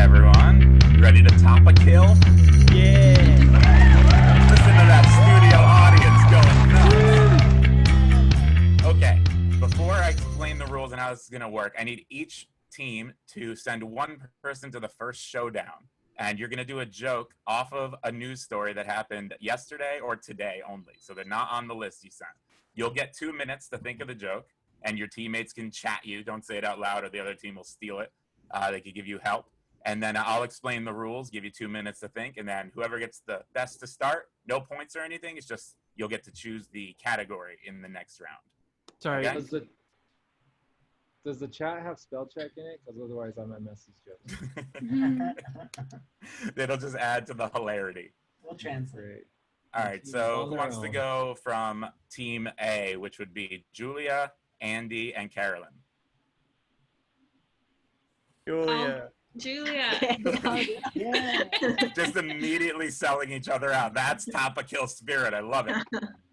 everyone. You ready to TopiKIll? Yeah. Listen to that studio audience going nuts. Okay, before I explain the rules and how this is going to work, I need each team to send one person to the first showdown. And you're going to do a joke off of a news story that happened yesterday or today only. So they're not on the list you sent. You'll get 2 minutes to think of the joke, and your teammates can chat you. Don't say it out loud or the other team will steal it. They could give you help. And then I'll explain the rules, give you 2 minutes to think, and then whoever gets the best to start, no points or anything, it's just you'll get to choose the category in the next round. Sorry. Okay? Does the chat have spell check in it? Because otherwise I might mess these jokes. It'll just add to the hilarity. We'll translate. All right, so who wants to go from Team A, which would be Julia, Andy, and Carolyn? Julia. Julia. Yeah. Just immediately selling each other out. That's TopiKIll spirit. I love it.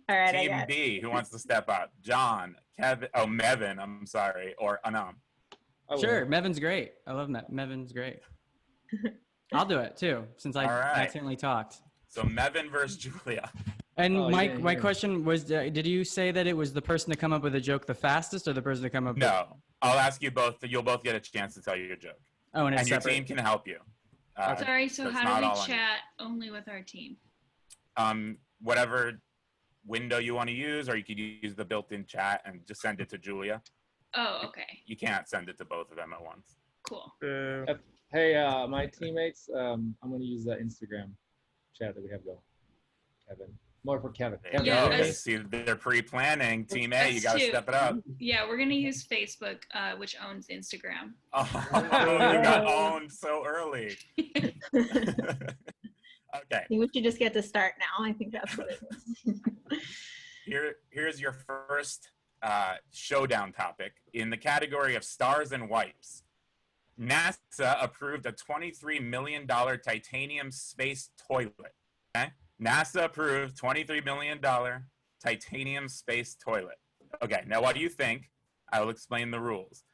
All right, I Team got it. B, who wants to step up? John, Kevin, oh, Mevin, I'm sorry, or Anam. Sure, Mevin's great. I love Mevin's great. I'll do it too, since I All right. accidentally talked. So Mevin versus Julia. And Oh, my question was, did you say that it was the person to come up with a joke the fastest, or the person to come up with? No, I'll ask you both. You'll both get a chance to tell your joke. Oh, and it's And your separate. team can help you. Sorry, so it's how not do all we on you. chat only with our team? Whatever window you want to use, or you could use the built-in chat and just send it to Julia. Oh, okay. You can't send it to both of them at once. Cool. Hey, my teammates, I'm going to use the Instagram chat that we have going. Kevin. More for Kevin. There you Yeah, go. us- See, they're pre-planning. Team A, you us got to too. step it up. Yeah, we're going to use Facebook, which owns Instagram. Oh, you got owned so early. Okay, We should just get to start now. I think that's what it is. here's your first showdown topic in the category of stars and wipes. NASA approved a $23 million titanium space toilet. Okay? NASA approved $23 million titanium space toilet. Okay, now what do you think? I will explain the rules.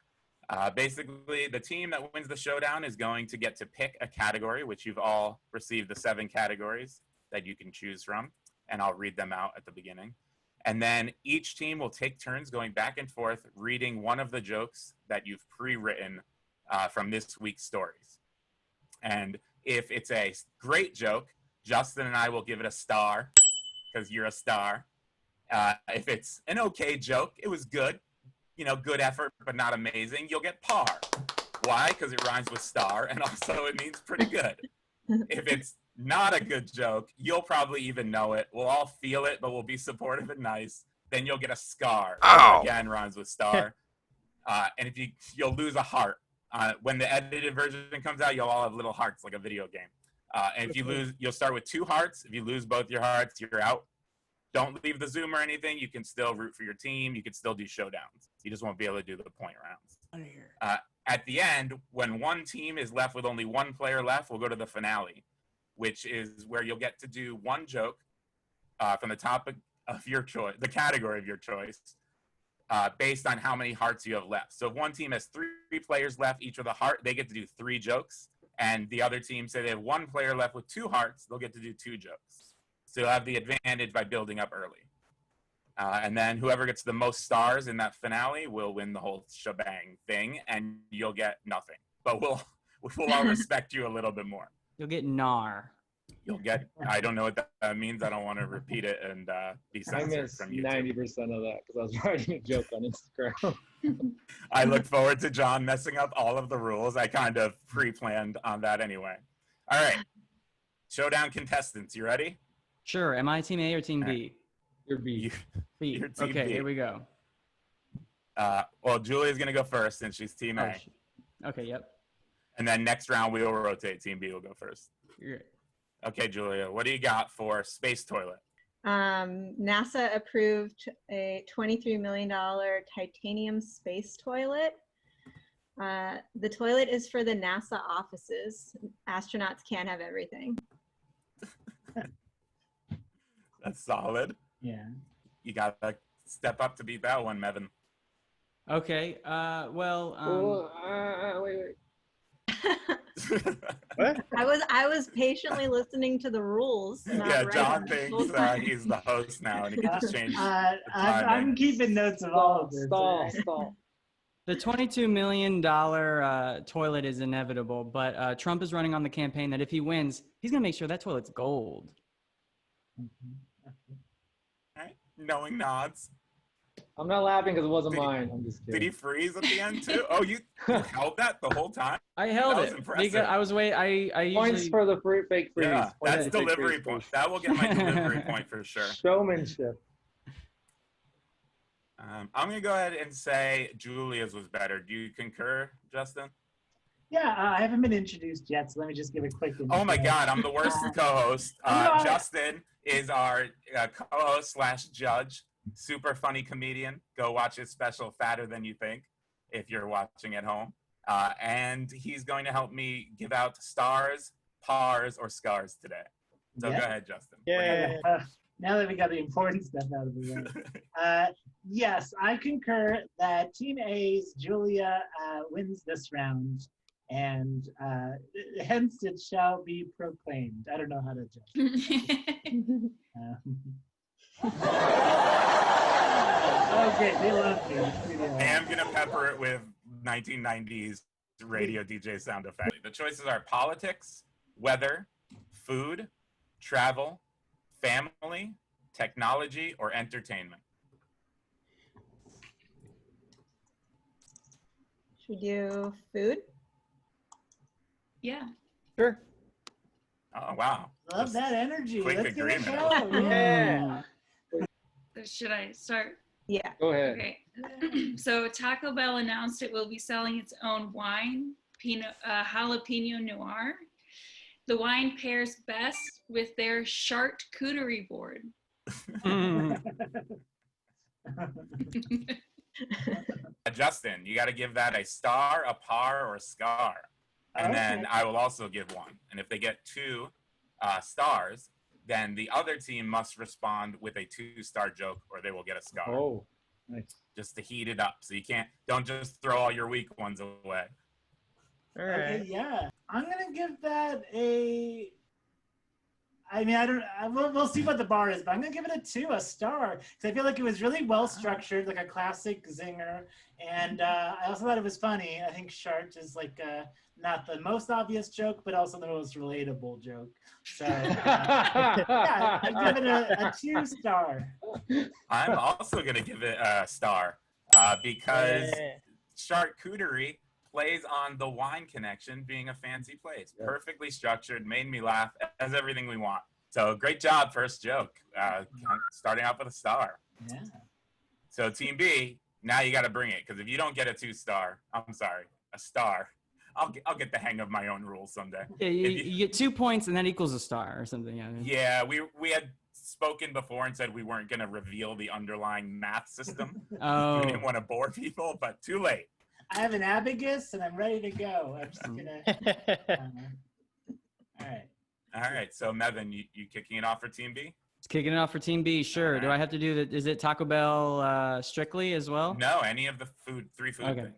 Basically, the team that wins the showdown is going to get to pick a category, which you've all received the 7 categories that you can choose from, and I'll read them out at the beginning. And then each team will take turns going back and forth reading one of the jokes that you've pre-written from this week's stories. And if it's a great joke, Justin and I will give it a star, because you're a star. If it's an okay joke, it was good, good effort, but not amazing, you'll get par. Why? Because it rhymes with star, and also it means pretty good. If it's not a good joke, you'll probably even know it. We'll all feel it, but we'll be supportive and nice. Then you'll get a scar. Ow. Again, rhymes with star. And if you'll lose a heart. When the edited version comes out, you'll all have little hearts like a video game. And if you lose, you'll start with 2 hearts. If you lose both your hearts, you're out. Don't leave the Zoom or anything. You can still root for your team. You can still do showdowns. You just won't be able to do the point rounds. At the end, when one team is left with only 1 player left, we'll go to the finale, which is where you'll get to do 1 joke from the topic of your choice, the category of your choice, based on how many hearts you have left. So if one team has 3 players left, each with a heart, they get to do 3 jokes. And the other team, say they have 1 player left with 2 hearts, they'll get to do 2 jokes. So you'll have the advantage by building up early. And then whoever gets the most stars in that finale will win the whole shebang thing, and you'll get nothing. But we'll all respect you a little bit more. You'll get NAR. You'll get, I don't know what that means. I don't want to repeat it and be I censored missed from YouTube. 90% of that because I was writing a joke on Instagram. I look forward to John messing up all of the rules. I kind of pre-planned on that anyway. All right. Showdown contestants, you ready? Sure. Am I team A or team B? You're B. You, B. You're team Okay, B. here we go. well, Julia's going to go first since she's team A. Okay, yep. And then next round, we will rotate. Team B will go first. You're good. Okay, Julia, what do you got for space toilet? NASA approved a $23 million titanium space toilet. The toilet is for the NASA offices. Astronauts can't have everything. That's solid. Yeah. You got to step up to beat that one, Mevin. Okay. Well. Wait. What? I was patiently listening to the rules. Not Yeah, writing John the thinks full time. he's the host now, and he gets to change. I'm keeping notes of all of this. Stall. The $22 million toilet is inevitable, but Trump is running on the campaign that if he wins, he's going to make sure that toilet's gold. Right? Knowing nods. I'm not laughing because it wasn't mine. I'm just Did kidding. he freeze at the end too? Oh, you held that the whole time? I held That was it impressive. because I was I Points usually for the fake freeze. Yeah, Points that's for the fake delivery freeze, point. please. That will get my delivery point for sure. Showmanship. I'm gonna go ahead and say Julia's was better. Do you concur, Justin? Yeah, I haven't been introduced yet, so let me just give a quick intro. Oh my God, I'm the worst co-host. No. Justin is our co-host / judge. Super funny comedian. Go watch his special "Fatter Than You Think" if you're watching at home. And he's going to help me give out stars, pars, or scars today. So Yeah. go ahead, Justin. Yeah. Now that we got the important stuff out of the way. Yes, I concur that Team A's Julia wins this round, and hence it shall be proclaimed. I don't know how to judge. Okay, they love me. I am gonna pepper it with 1990s radio DJ sound effects. The choices are politics, weather, food, travel, family, technology, or entertainment. Should we do food? Yeah. Sure. Oh wow! Love that energy. Quick Let's give it a agreement. go. Yeah. Should I start? Yeah. Go ahead. Okay. So Taco Bell announced it will be selling its own wine, jalapeno noir. The wine pairs best with their charcuterie board. Justin, you got to give that a star, a par, or a scar. And then Okay. I will also give one. And if they get 2 stars, then the other team must respond with a 2-star joke or they will get a scar. Oh, nice. Just to heat it up. So you don't just throw all your weak ones away. All Okay, right. yeah. I'm gonna give that a. I mean, we'll see what the bar is, but I'm gonna give it a 2, a star, because I feel like it was really well structured, like a classic zinger, and I also thought it was funny. I think Shart is like not the most obvious joke, but also the most relatable joke. So yeah, I give it a 2-star. I'm also going to give it a star because charcuterie plays on the wine connection being a fancy place. Yeah. Perfectly structured, made me laugh, has everything we want. So great job, first joke. Starting off with a star. Yeah. So Team B, now you got to bring it because if you don't get a 2-star, I'm sorry, a star, I'll get the hang of my own rules someday. Yeah, you get 2 points and that equals a star or something. Yeah. Yeah, we had spoken before and said we weren't going to reveal the underlying math system. Oh. We didn't want to bore people, but too late. I have an abacus and I'm ready to go. I'm just gonna. All right. All right, so Mevin, you kicking it off for Team B? It's kicking it off for Team B. Sure. Do I have to do that? Is it Taco Bell strictly as well? No, any of the 3 food Okay. things.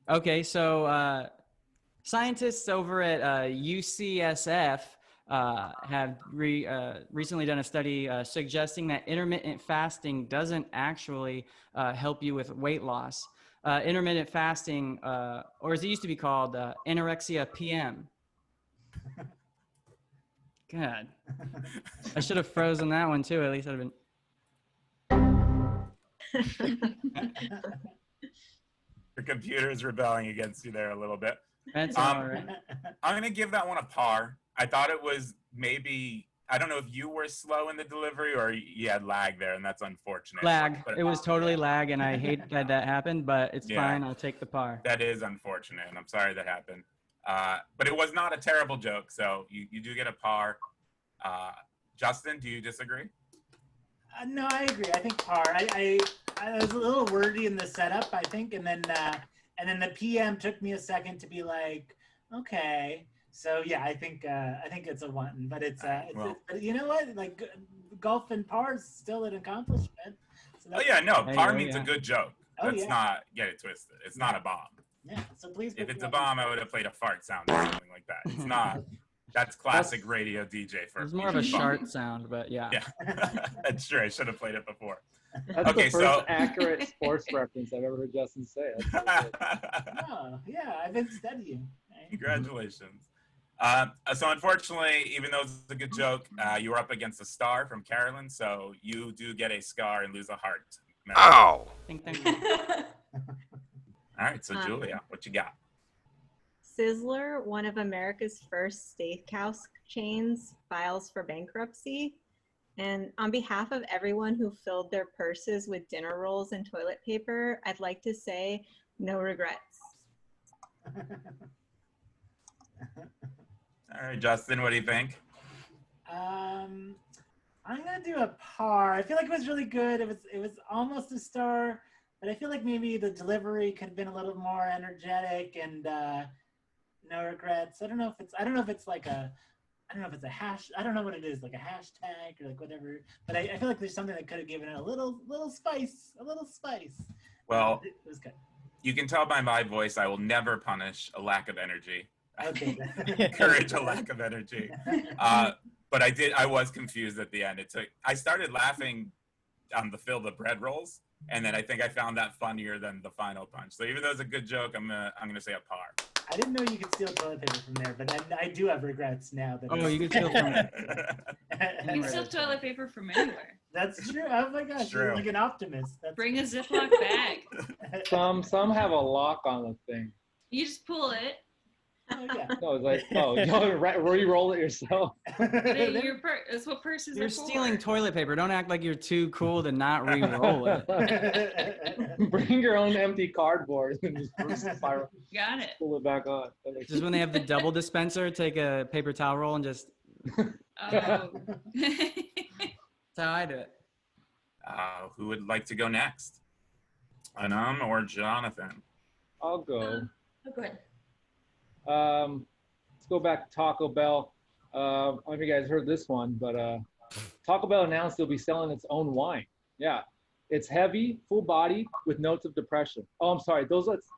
Okay, so scientists over at UCSF have recently done a study suggesting that intermittent fasting doesn't actually help you with weight loss. Intermittent fasting, or as it used to be called, anorexia PM. God, I should have frozen that one too. At least I'd have been. Your computer is rebelling against you there a little bit. That's all right. I'm going to give that one a par. I thought it was maybe, I don't know if you were slow in the delivery or you had lag there, and that's unfortunate. Lag. But It was totally lag, and I hate that that happened, but it's Yeah. fine. I'll take the par. That is unfortunate, and I'm sorry that happened. But it was not a terrible joke, so you do get a par. Justin, do you disagree? No, I agree. I think par. I was a little wordy in the setup, I think, and then the PM took me a second to be like, okay. So yeah, I think it's a 1, but but you know what? Like golf and par is still an accomplishment. So Oh yeah, no, There you par go, means yeah. a good joke. Oh, Let's yeah. not get it twisted. It's not a bomb. Yeah. So please. If it's a bomb, I would have played a fart sound or something like that. It's not. That's classic radio DJ for. It's more of a shart sound, but yeah. Yeah, that's true. I should have played it before. That's Okay, the first so- accurate sports reference I've ever heard Justin say. That's so good. Oh, yeah. I've been studying. Right? Congratulations. So unfortunately, even though it's a good joke, you were up against a star from Carolyn, so you do get a scar and lose a heart. Ow! Think, think. All right, so Julia, what you got? Sizzler, one of America's first steakhouse chains, files for bankruptcy. And on behalf of everyone who filled their purses with dinner rolls and toilet paper, I'd like to say no regrets. All right, Justin, what do you think? I'm gonna do a par. I feel like it was really good. It was almost a star, but I feel like maybe the delivery could have been a little more energetic and no regrets. I don't know if it's like a hash. I don't know what it is, like a hashtag or like whatever. But I feel like there's something that could have given it a little spice. Well, It was good. you can tell by my voice, I will never punish a lack of energy. Okay. Encourage a lack of energy. But I was confused at the end. I started laughing on the fill the bread rolls, and then I think I found that funnier than the final punch. So even though it's a good joke, I'm gonna say a par. I didn't know you could steal toilet paper from there, but I do have regrets now. That Oh, you can steal from it. You can steal toilet paper from anywhere. That's true. Oh my gosh, True. you're like an optimist. That's Bring a Ziploc bag. Some have a lock on the thing. You just pull it. Oh yeah. No, it's like, oh, you re-roll it yourself. That's what purses You're are for. stealing toilet paper. Don't act like you're too cool to not re-roll it. Bring your own empty cardboard and just spiral, Got it. pull it back on. Just when they have the double dispenser, take a paper towel roll and just. Oh. That's how I do it. Who would like to go next? Anam or Jonathan? I'll go. Oh, good. Let's go back to Taco Bell. I don't know if you guys heard this one, but Taco Bell announced they'll be selling its own wine. Yeah, it's heavy, full body with notes of depression. Oh, I'm sorry.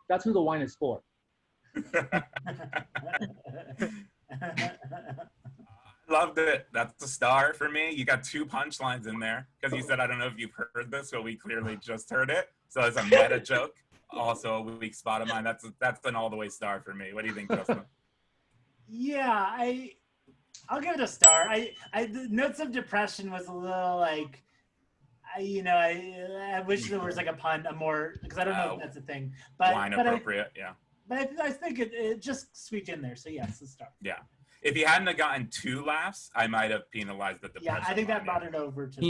That's who the wine is for. Loved it. That's a star for me. You got 2 punchlines in there because you said, I don't know if you've heard this, but we clearly just heard it. So it's a meta joke. Also a weak spot of mine. That's an all the way star for me. What do you think, Justin? Yeah, I'll give it a star. The notes of depression was a little like, I wish there was like a pun, because I don't know if that's a thing. But Line appropriate, yeah. But I think it just squeaked in there. So yes, a star. Yeah. If you hadn't have gotten 2 laughs, I might have penalized the depression. Yeah, I think that line, brought it over to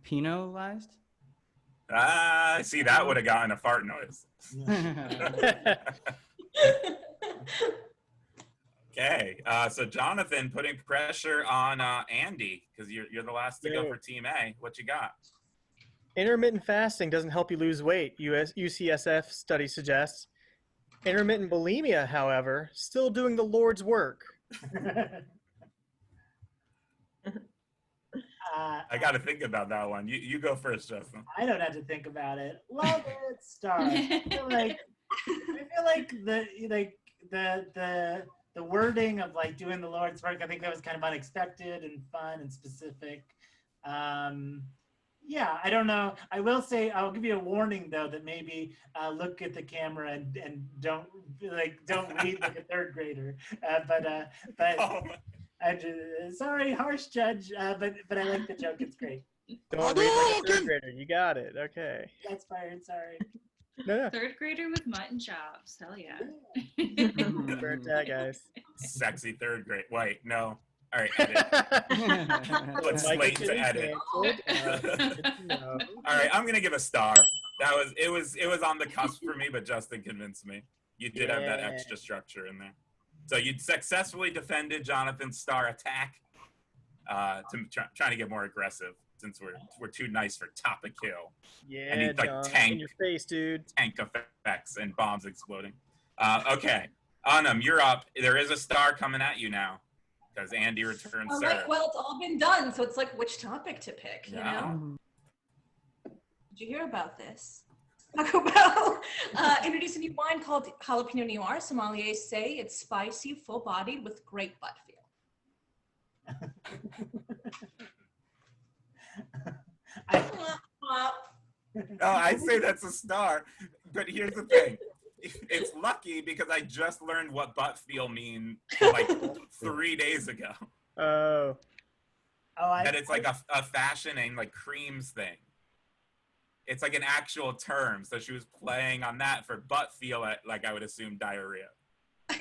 Penalized? See, that would have gotten a fart noise. Okay, so Jonathan, putting pressure on Andy because you're the last to go for Team A. What you got? Intermittent fasting doesn't help you lose weight, UCSF study suggests. Intermittent bulimia, however, still doing the Lord's work. I got to think about that one. You go first, Justin. I don't have to think about it. Love it, star. I feel like the wording of like doing the Lord's work. I think that was kind of unexpected and fun and specific. Yeah, I don't know. I will say I'll give you a warning though that maybe look at the camera and don't read like a 3rd grader. But. Oh. Sorry, harsh judge, but I like the joke. It's great. Don't read like a 3rd grader. You got it. Okay. That's fired. Sorry. No. 3rd grader with mutton chops. Hell yeah. Bird tag, guys. Sexy 3rd grade. Wait, no. All right, edit. Let's slate to edit. All right, I'm gonna give a star. It was on the cusp for me, but Justin convinced me. You did have that extra structure in there. So you'd successfully defended Jonathan's star attack, trying to get more aggressive since we're too nice for TopiKIll. Yeah, I need like John, tank in your face, dude. Tank effects and bombs exploding. Okay, Anam, you're up. There is a star coming at you now because Andy returns All serve. right, well, it's all been done, so it's like which topic to pick, you Yeah. know? Did you hear about this? Taco Bell introduced a new wine called Jalapeno Noir. Sommeliers say it's spicy, full-bodied, with great butt feel. No, I say that's a star. But here's the thing. It's lucky because I just learned what butt feel mean like 3 days ago. Oh. That it's like a fashioning, like creams thing. It's like an actual term. So she was playing on that for butt feel at, like, I would assume, diarrhea.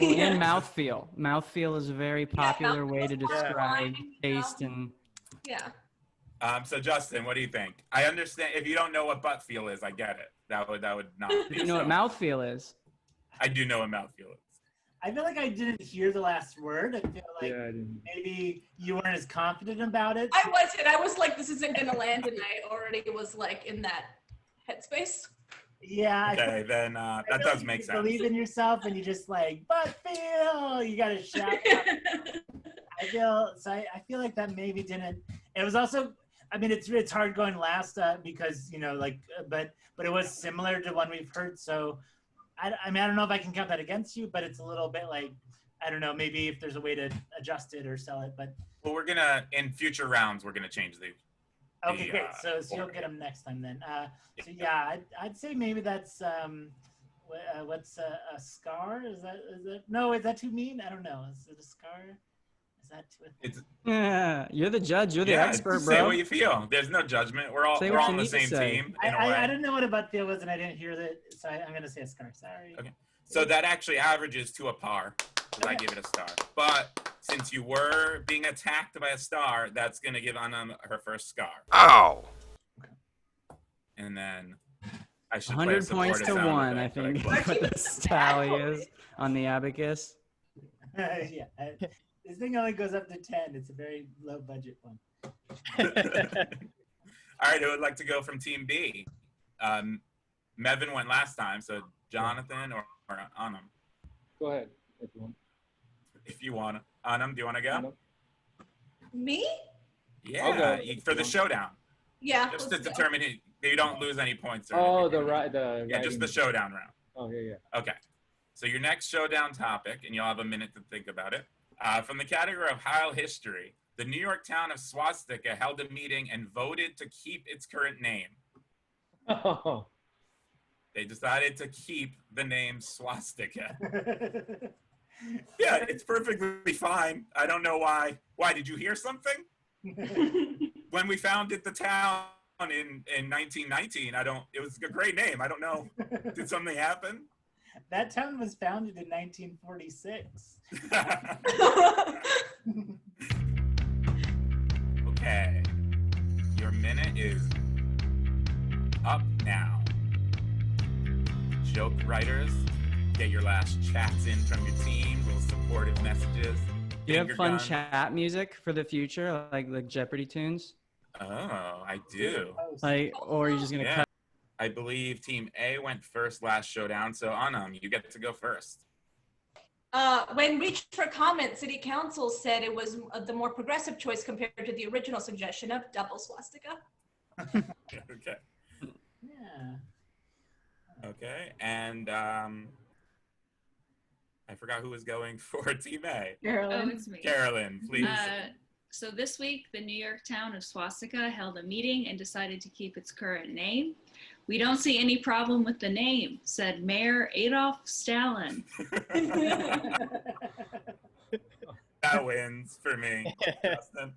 Well, and mouthfeel. Mouthfeel is a very popular way to describe wine, taste and. Yeah. So Justin, what do you think? I understand if you don't know what butt feel is, I get it. That would not be. Do you know what mouthfeel is? I do know what mouthfeel is. I feel like I didn't hear the last word. I feel like maybe you weren't as confident about it. I wasn't. I was like, this isn't gonna land, and I already was like in that headspace. Yeah. Okay, then that does make sense. Believe in yourself, and you just like butt feel. You gotta shout. I feel like that maybe didn't. It was also. I mean, it's hard going last because but it was similar to one we've heard. So, I mean, I don't know if I can count that against you, but it's a little bit like, I don't know, maybe if there's a way to adjust it or sell it. But well, we're gonna in future rounds we're gonna change the. Okay, great. So you'll get them next time then. So yeah, I'd say maybe that's what's a scar? Is that no? Is that too mean? I don't know. Is it a scar? Is that too? Yeah, you're the judge. You're the expert, bro. Say what you feel. There's no judgment. We're all on the same team. I didn't know what a butt feel was, and I didn't hear that, so I'm gonna say a scar. Sorry. Okay. So that actually averages to a par. I give it a star. But since you were being attacked by a star, that's gonna give Anam her first scar. Ow! And then I should 100 points to 1, I think, what the tally is on the abacus. Yeah. This thing only goes up to 10. It's a very low budget one. All right, I would like to go from Team B. Mevin went last time, so Jonathan or Anam? Go ahead, if you want. If you want. Anam, do you want to go? Anam? Me? Yeah, for the showdown. Yeah. Just to determine you don't lose any points. Oh, yeah, just the showdown round. Oh, yeah. Okay. So your next showdown topic, and you'll have a minute to think about it. From the category of Heil history, the New York town of Swastika held a meeting and voted to keep its current name. Oh. They decided to keep the name Swastika. Yeah, it's perfectly fine. I don't know why. Why, did you hear something? When we founded the town in 1919, it was a great name. I don't know. Did something happen? That town was founded in 1946. Okay. Your minute is up now. Joke writers, get your last chats in from your team, little supportive messages. Do you have fun chat music for the future, like Jeopardy tunes? Oh, I do. Or are you just gonna cut? I believe Team A went first last showdown, so Anam, you get to go first. When reached for comment, City Council said it was the more progressive choice compared to the original suggestion of double swastika. Okay. Yeah. Okay, and I forgot who was going for Team A. Carolyn. Oh, it's me. Carolyn, please. So this week, the New York town of Swastika held a meeting and decided to keep its current name. We don't see any problem with the name, said Mayor Adolf Stalin. That wins for me, Justin.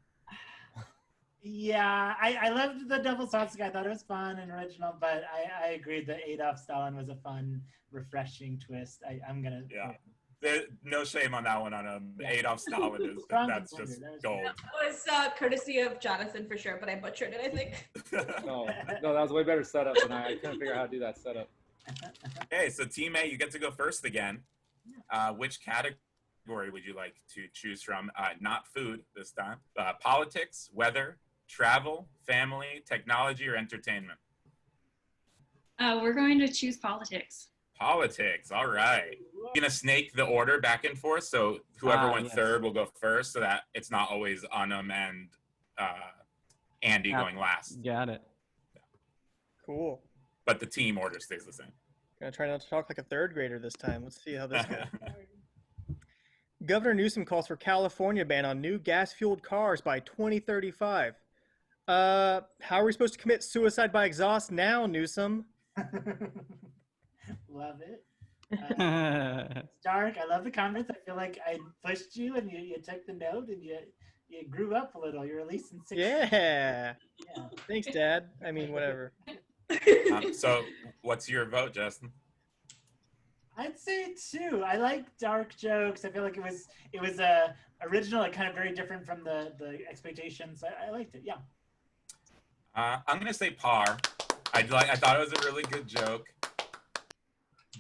Yeah, I loved the double swastika. I thought it was fun and original, but I agreed that Adolf Stalin was a fun, refreshing twist. I'm gonna. Yeah. No shame on that one. Adolf Stalin is that's just gold. That was courtesy of Jonathan for sure, but I butchered it, I think. No, that was a way better setup, and I couldn't figure out how to do that setup. Okay, so Team A, you get to go first again. Which category would you like to choose from? Not food this time. Politics, weather, travel, family, technology, or entertainment? We're going to choose politics. Politics, all right. You're gonna snake the order back and forth, so whoever went third will go first, so that it's not always Anam and Andy going last. Got it. Cool. but the team order stays the same. Gonna try not to talk like a third grader this time. Let's see how this goes. Governor Newsom calls for California ban on new gas-fueled cars by 2035. How are we supposed to commit suicide by exhaust now, Newsom? Love it. Stark, I love the comments. I feel like I pushed you and you took the note and you grew up a little. You're at least in 6. Yeah. Thanks, Dad. I mean, whatever. So what's your vote, Justin? I'd say 2. I like dark jokes. I feel like it was original and kind of very different from the expectations. I liked it. Yeah. I'm gonna say par. I thought it was a really good joke,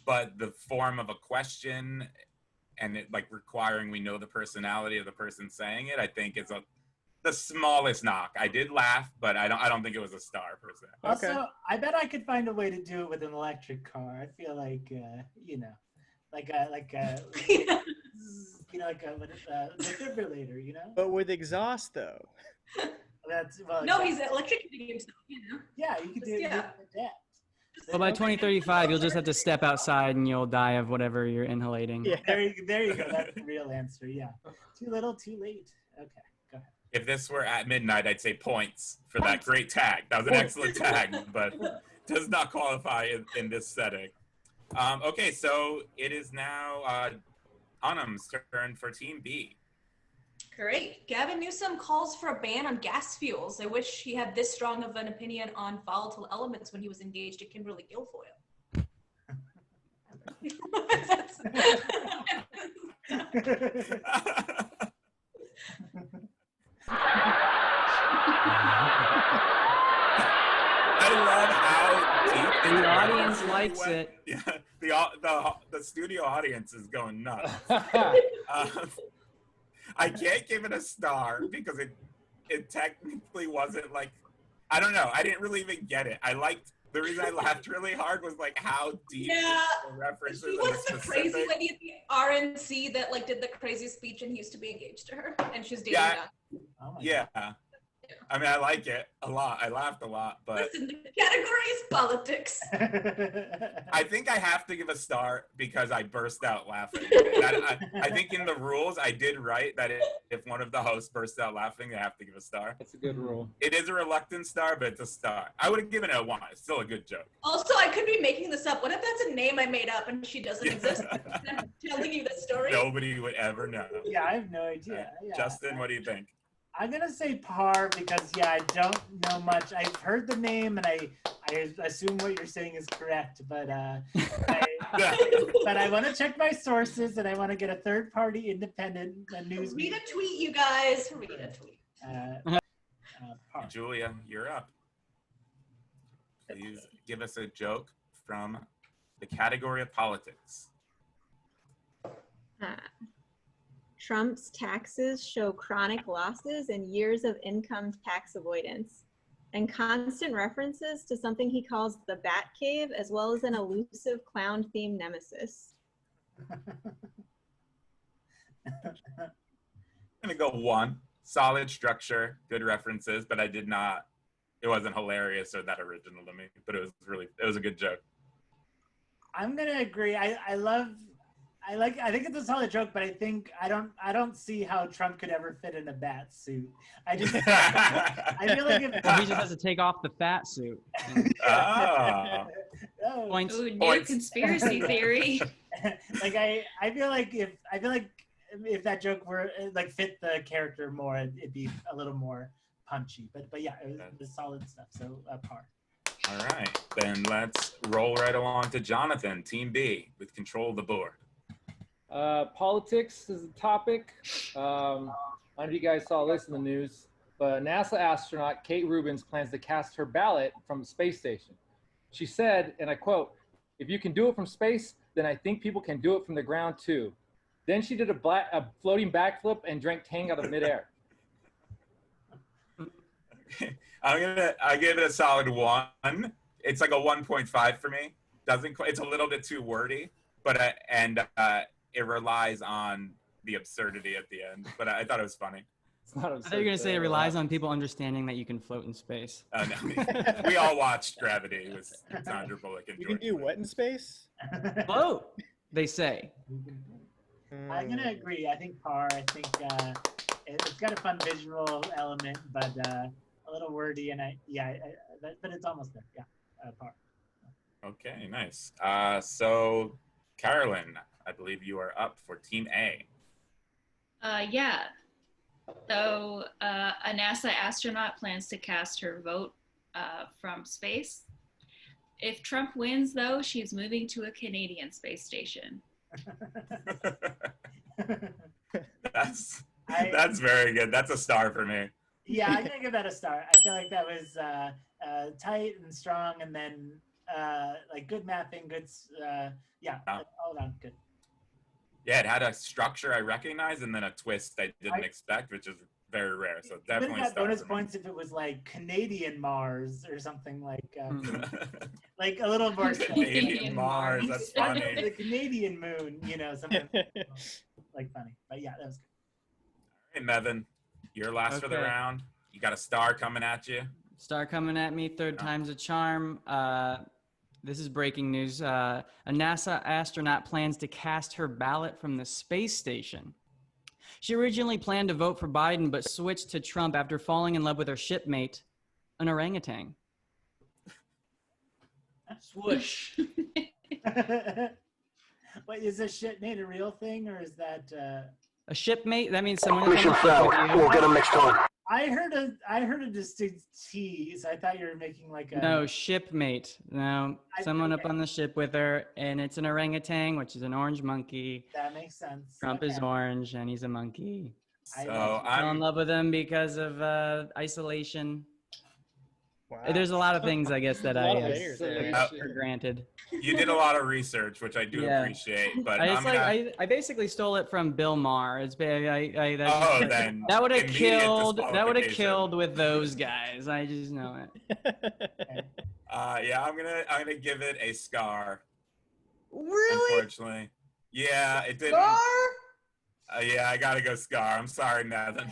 but the form of a question and it like requiring we know the personality of the person saying it, I think is the smallest knock. I did laugh, but I don't think it was a star per se. Also, I bet I could find a way to do it with an electric car. I feel like like a defibrillator, But with exhaust, though. That's no, he's electrocuting himself, Yeah, you could do it with that. Well, by 2035, you'll just have to step outside and you'll die of whatever you're inhalating. Yeah. There you go. That's the real answer. Yeah. Too little, too late. Okay, go ahead. If this were at midnight, I'd say points for that great tag. That was an excellent tag, but does not qualify in this setting. Okay, so it is now Anam's turn for Team B. Great. Gavin Newsom calls for a ban on gas fuels. I wish he had this strong of an opinion on volatile elements when he was engaged to Kimberly Guilfoyle. I love how deep The audience likes it. Yeah, the studio audience is going nuts. I can't give it a star because it technically wasn't like, I don't know. I didn't really even get it. The reason I laughed really hard was like how deep the references. He was the crazy lady at the RNC that like did the crazy speech and he used to be engaged to her and she's dating now. Yeah. I mean, I like it a lot. I laughed a lot, but listen, the category is politics. I think I have to give a star because I burst out laughing. I think in the rules I did write that if one of the hosts bursts out laughing, they have to give a star. That's a good rule. It is a reluctant star, but it's a star. I would have given it a 1. It's still a good joke. Also, I could be making this up. What if that's a name I made up and she doesn't exist? I'm telling you this story. Nobody would ever know. Yeah, I have no idea. Yeah. Justin, what do you think? I'm gonna say par because I don't know much. I've heard the name and I assume what you're saying is correct, but I want to check my sources and I want to get a third-party independent news. Read a tweet, you guys. Read a tweet. Par. Julia, you're up. Please give us a joke from the category of politics. Trump's taxes show chronic losses and years of income tax avoidance, and constant references to something he calls the Bat Cave, as well as an elusive clown-themed nemesis. I'm gonna go 1. Solid structure, good references, but it wasn't hilarious or that original to me, but it was a good joke. I'm gonna agree. I think it's a solid joke, but I don't see how Trump could ever fit in a bat suit. I feel like if he just has to take off the fat suit. Points. Ooh, new conspiracy theory. I feel like if that joke were like fit the character more, it'd be a little more punchy. But yeah, it was solid stuff. So par. All right, then let's roll right along to Jonathan, Team B, with control of the board. Politics is the topic. I don't know if you guys saw this in the news, but NASA astronaut Kate Rubins plans to cast her ballot from the space station. She said, and I quote, "If you can do it from space, then I think people can do it from the ground too." Then she did a floating backflip and drank Tang out of midair. I give it a solid 1. It's like a 1.5 for me. It's a little bit too wordy, but it relies on the absurdity at the end. But I thought it was funny. It's not I thought you were going to say it relies on people understanding that you can float in space. Oh, no. We all watched Gravity with Sandra Bullock and You can George do Clooney. what in space? Float, they say. I'm gonna agree. I think par. I think it's got a fun visual element, but a little wordy, and but it's almost there. Yeah, par. Okay, nice. So, Carolyn, I believe you are up for Team A. Yeah. So a NASA astronaut plans to cast her vote from space. If Trump wins, though, she's moving to a Canadian space station. That's very good. That's a star for me. Yeah, I'm gonna give that a star. I feel like that was tight and strong, and then like good mapping, good. All around good. Yeah, it had a structure I recognized and then a twist I didn't expect, which is very rare. So definitely got star bonus for me. points if it was like Canadian Mars or something like like a little more Canadian Mars. That's funny. The Canadian moon, something like funny. But yeah, that was good. All right, Mevin, you're last for the Okay. round. You got a star coming at you. Star coming at me, third time's a charm. This is breaking news. A NASA astronaut plans to cast her ballot from the space station. She originally planned to vote for Biden, but switched to Trump after falling in love with her shipmate, an orangutan. Swoosh. Wait, is this shit made a real thing, or is that? A shipmate? That means someone that's on the ship with you. We'll get him next time. I heard a distinct T, so I thought you were making like a. No, shipmate. No, someone up okay. on the ship with her, and it's an orangutan, which is an orange monkey. That makes sense. Trump is Okay. orange, and he's a monkey. I So love Fell in I'm love with him because of isolation. Wow. There's a lot of things, I guess, that A lot of I layers there. took for granted. you did a lot of research, which I do Yeah. appreciate. But I, I'm I basically stole it from Bill Maher. It's that, oh, then that would have immediate killed. That would have disqualification. killed with those guys. I just know it. Yeah, I'm gonna give it a scar. Really? Unfortunately, yeah, it didn't. Yeah, I gotta go scar. I'm sorry, Nathan.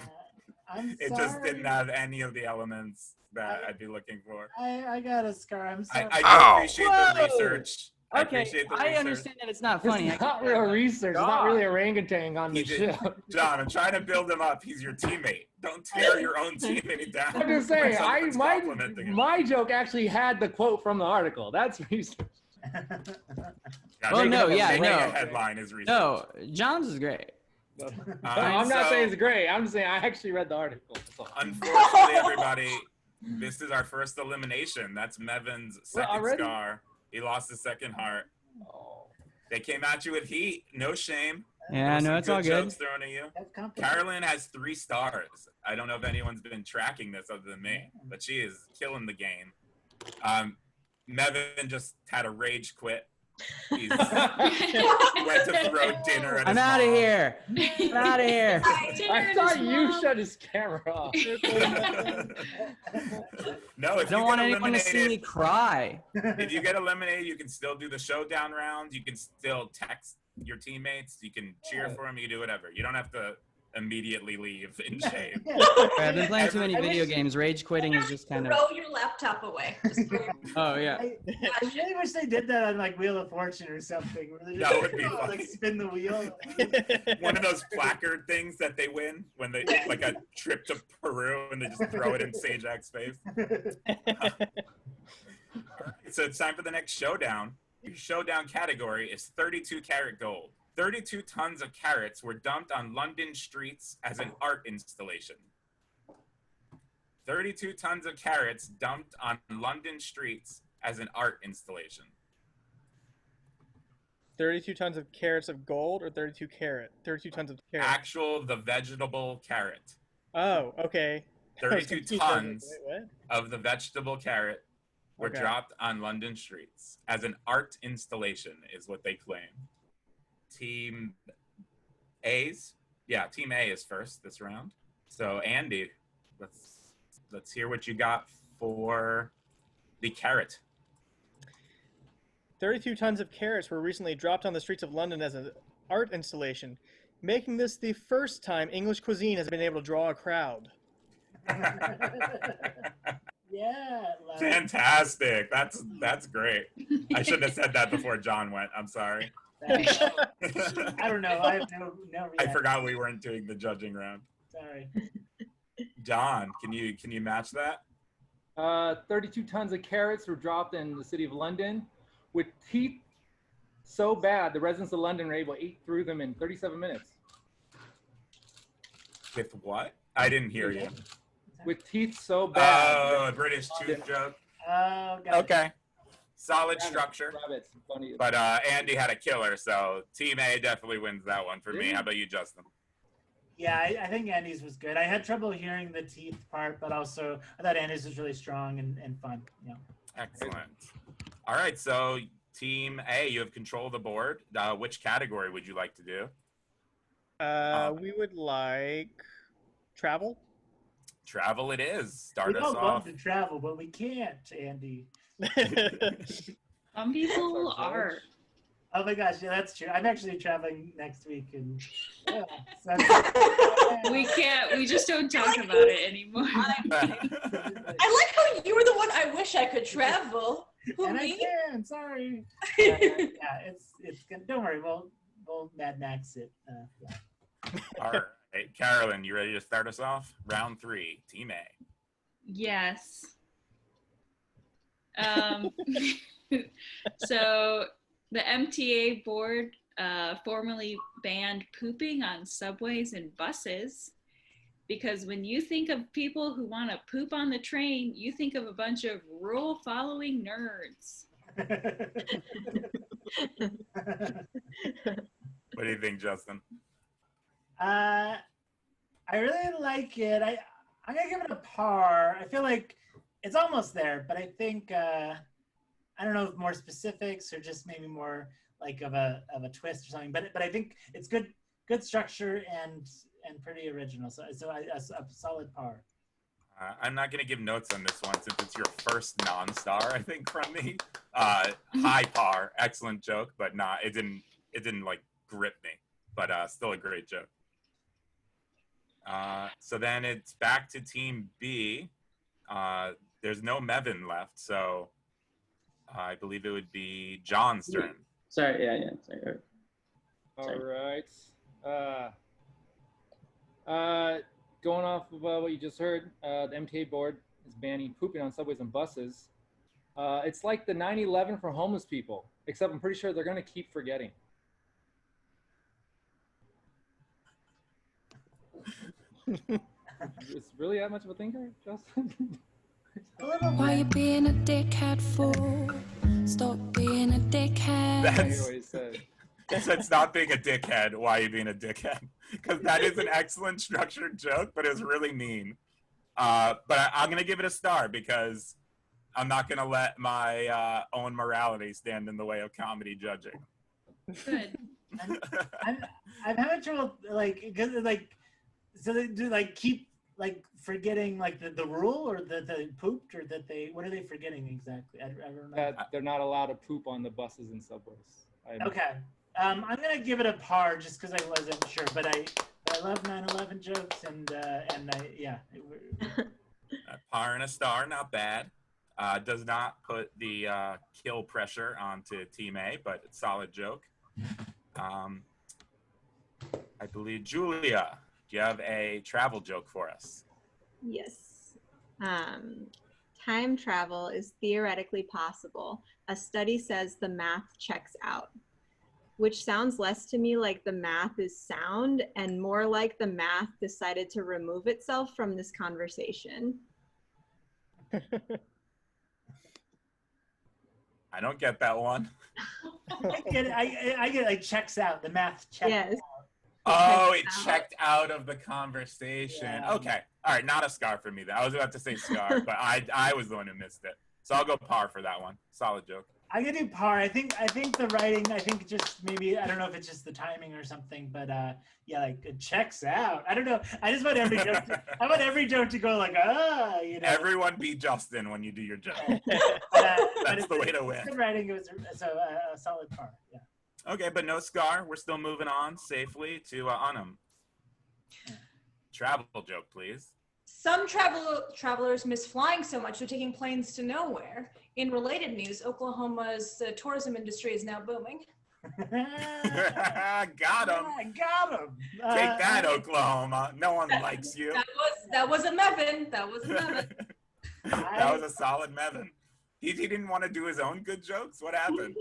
I'm It sorry. just didn't have any of the elements that I'd be looking for. I got a scar. I'm sorry. I do appreciate the Whoa! research. I Okay, appreciate the I research. understand that it's not funny. It's not real research. It's not really orangutan on the He did- ship. John, I'm trying to build him up. He's your teammate. Don't tear your own teammate down. I'm just saying, Someone's complimenting him. my joke actually had the quote from the article. That's research. Yeah, Well, making no, a- yeah, making no. a headline is research. No, John's is great. I'm not so- saying it's great. I'm just saying I actually read the article. That's all. Unfortunately, everybody, this is our first elimination. That's Mevin's second already? scar. He lost his second heart. Oh. They came at you with heat. No shame. Yeah, There no, were it's some all good. jokes thrown at you. That's complicated. Carolyn has 3 stars. I don't know if anyone's been tracking this other than me, but she is killing the game. Mevin just had a rage quit. He went to throw dinner at his I'm out of mom. here. I'm out of here. I thought you shut his camera off. No, I if don't you want get anyone to see me eliminated, cry. if you get eliminated, you can still do the showdown rounds. You can still text your teammates. You can cheer for them. You can do whatever. You don't have to immediately leave in shame. I've been playing too many video games. Rage quitting is just kind of. Throw your laptop away. Just throw your- Oh yeah. I really wish they did that on like Wheel of Fortune or something. Where they just, That would be funny. like spin the wheel. One of those placard things that they win when they like a trip to Peru and they just throw it in Sajak's face. So it's time for the next showdown. Your showdown category is 32 karat gold. 32 tons of carrots were dumped on London streets as an art installation. 32 tons of carrots dumped on London streets as an art installation. 32 tons of carrots of gold or 32 tons of carrots? Actual, the vegetable carrot. Oh, okay. 32 tons Wait, what? of the vegetable carrot were Okay. dropped on London streets as an art installation, is what they claim. Team A's, Team A is first this round. So Andy, let's hear what you got for the carrot. 32 tons of carrots were recently dropped on the streets of London as an art installation. making this the first time English cuisine has been able to draw a crowd. Yeah. Fantastic. That's great. I shouldn't have said that before John went. I'm sorry. I don't know. I have no I reaction. forgot we weren't doing the judging round. Sorry. John, can you match that? 32 tons of carrots were dropped in the city of London with teeth so bad the residents of London were able to eat through them in 37 minutes. With what? I didn't hear you. With teeth so bad. Oh, a British tooth joke. Oh, God. Okay. Solid structure. Rabbits. Funny. But Andy had a killer, so Team A definitely wins that one for me. How about you, Justin? Yeah, I think Andy's was good. I had trouble hearing the teeth part, but also I thought Andy's was really strong and fun. Yeah. Excellent. All right, so Team A, you have control of the board. Which category would you like to do? We would like travel. Travel it is. We Start us don't off. want to travel, but we can't, Andy. Some people are. Oh my gosh, yeah, that's true. I'm actually traveling next week, and yeah, so We just don't talk about it anymore. I like how you were the one. I wish I could travel. Who, and I me? can. Sorry. Yeah, it's good. Don't worry. We'll Mad Max it. Yeah. All right, Carolyn, you ready to start us off? Round 3, Team A. Yes. So the MTA board formally banned pooping on subways and buses because when you think of people who want to poop on the train, you think of a bunch of rule-following nerds. What do you think, Justin? I really like it. I'm gonna give it a par. I feel like it's almost there, but I think I don't know if more specifics or just maybe more like of a twist or something. But I think it's good structure and pretty original. So a solid par. I'm not going to give notes on this one since it's your first non-star, I think, from me. High par, excellent joke, but it didn't like grip me, but still a great joke. So then it's back to Team B. There's no Mevin left, so I believe it would be John's turn. Sorry, yeah. Sorry. All right. Going off of what you just heard, the MTA board is banning pooping on subways and buses. It's like the 9/11 for homeless people, except I'm pretty sure they're going to keep forgetting. It's really that much of a thinker, Justin? Why you being a dickhead for? Stop being a dickhead. That's not being a dickhead. Why are you being a dickhead? Because that is an excellent structured joke, but it's really mean. But I'm going to give it a star because I'm not going to let my own morality stand in the way of comedy judging. Good. I'm having trouble so they do keep forgetting the rule or that they pooped or that they what are they forgetting exactly? I don't know. That they're not allowed to poop on the buses and subways. Okay. I'm gonna give it a par just because I wasn't sure, but I love 9/11 jokes and yeah. A par and a star, not bad. Does not put the kill pressure onto Team A, but it's a solid joke. I believe Julia, do you have a travel joke for us? Yes. Time travel is theoretically possible. A study says the math checks out, which sounds less to me like the math is sound and more like the math decided to remove itself from this conversation. I don't get that one. I get it. I get it. Checks out. The math checks out. Oh, it checked out of the conversation. Yeah. Okay. All right. Not a scar for me. I was about to say scar, but I was the one who missed it. So I'll go par for that one. Solid joke. I'm gonna do par. I think the writing. I think just maybe I don't know if it's just the timing or something, but yeah, it checks out. I don't know. I just want every joke. I want every joke to go you know. Everyone be Justin when you do your joke. But That's the way to win. Good writing. It was a solid par. Yeah. Okay, but no scar. We're still moving on safely to Anam. Travel joke, please. Some travelers miss flying so much they're taking planes to nowhere. In related news, Oklahoma's tourism industry is now booming. Got him. Got him. Take that, Oklahoma. No one likes you. That was a Mevin. That was a Mevin. That was a solid Mevin. He didn't want to do his own good jokes? What happened?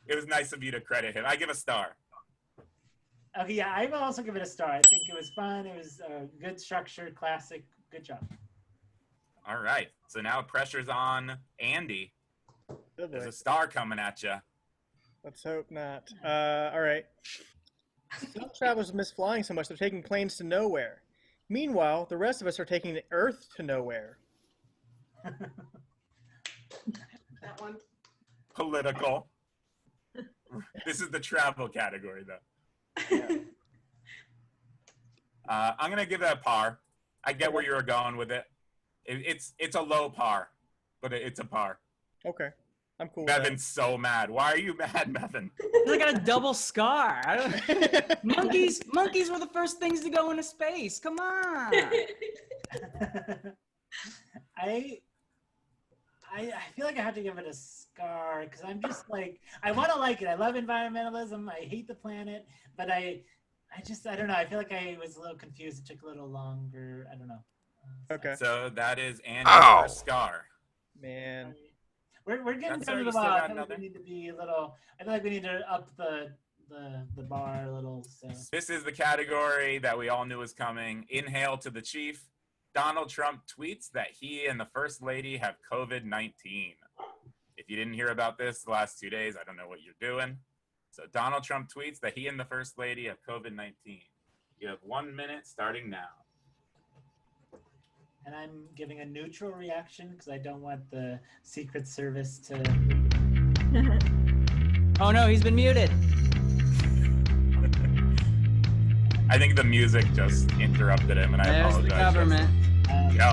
It was nice of you to credit him. I give a star. Okay, yeah, I will also give it a star. I think it was fun. It was good structure, classic. Good job. All right. So now pressure's on Andy. Good There's boy. a star coming at you. Let's hope not. All right. Some travelers miss flying so much they're taking planes to nowhere. Meanwhile, the rest of us are taking the Earth to nowhere. That one. Political. This is the travel category, though. I'm gonna give that a par. I get where you were going with it. It's a low par, but it's a par. Okay, I'm cool. With Mevin's so mad. Why are you mad, Mevin? I got a double scar. Monkeys were the first things to go into space. Come on. I feel like I have to give it a scar because I'm just like, I want to like it. I love environmentalism. I hate the planet, but I don't know. I feel like I was a little confused. It took a little longer. I don't know. Okay. So that is Andy's first scar. Man. We're getting That's down to all right, you the still bottom. got I feel like another? we need to be a little. I feel like we need to up the bar a little. So. This is the category that we all knew was coming. Inhale to the chief. Donald Trump tweets that he and the First Lady have COVID-19. If you didn't hear about this the last 2 days, I don't know what you're doing. So Donald Trump tweets that he and the First Lady have COVID-19. You have 1 minute starting now. And I'm giving a neutral reaction because I don't want the Secret Service to. Oh no, he's been muted. I think the music just interrupted him, and I There's apologize. the government. Yo,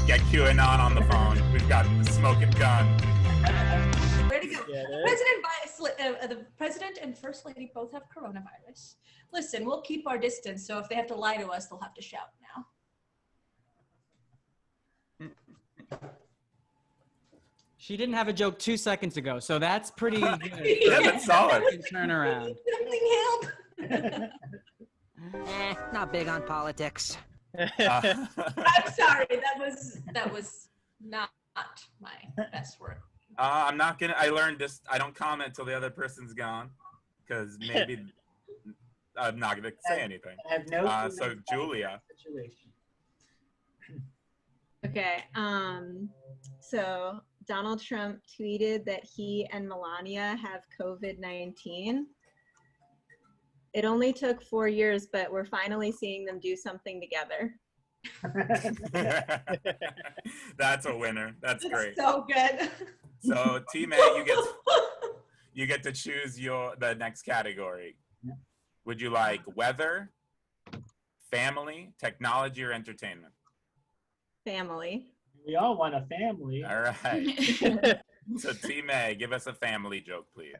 get QAnon on the phone. We've got the smoking gun. Where to go? The president and first lady both have coronavirus. Listen, we'll keep our distance, so if they have to lie to us, they'll have to shout now. She didn't have a joke 2 seconds ago, so that's pretty good. Yeah, that's solid. Turn around. Something help. Not big on politics. I'm sorry. That was not my best word. I'm not gonna. I learned this. I don't comment till the other person's gone, because maybe I'm not gonna say anything. I have no. So Julia. Situation. Okay. So Donald Trump tweeted that he and Melania have COVID-19. It only took 4 years, but we're finally seeing them do something together. That's a winner. That's great. So good. So T-May, you get to choose the next category. Would you like weather, family, technology, or entertainment? Family. We all want a family. All right. So T-May, give us a family joke, please.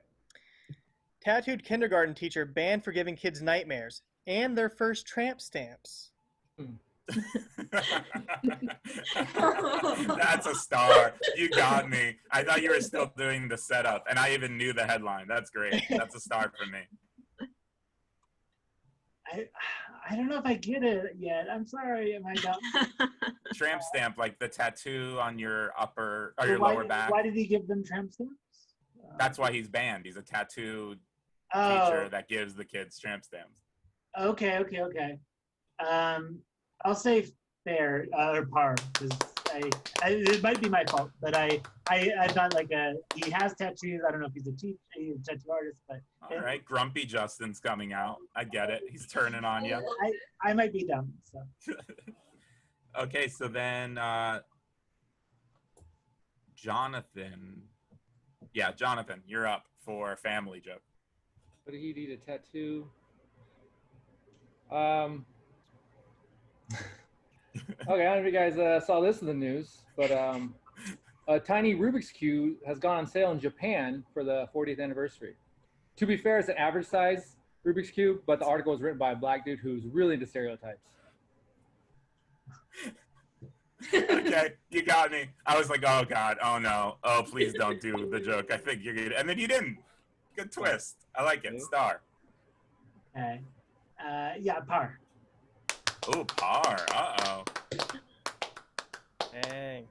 Tattooed kindergarten teacher banned for giving kids nightmares and their first tramp stamps. That's a star. You got me. I thought you were still doing the setup, and I even knew the headline. That's great. That's a star for me. I don't know if I get it yet. I'm sorry. Am I dumb? Tramp stamp, like the tattoo on your upper or your lower back. Why did he give them tramp stamps? That's why he's banned. He's a tattoo teacher that gives the kids tramp stamps. Okay. I'll say fair or par because it might be my fault, but I thought like he has tattoos. I don't know if he's a tattoo artist, but all right, Grumpy Justin's coming out. I get it. He's turning on you. I might be dumb. So. Okay, so then Jonathan. Yeah, Jonathan, you're up for family joke. But he'd need a tattoo. Okay, I don't know if you guys saw this in the news, but A tiny Rubik's Cube has gone on sale in Japan for the 40th anniversary. To be fair, it's an average size Rubik's Cube, but the article was written by a black dude who's really into stereotypes. Okay, you got me. I was like, oh God, oh no, oh please don't do the joke. I think you're good, and then you didn't. Good twist. I like it. Star. Okay. Yeah, par. Oh, par. Uh-oh. Dang.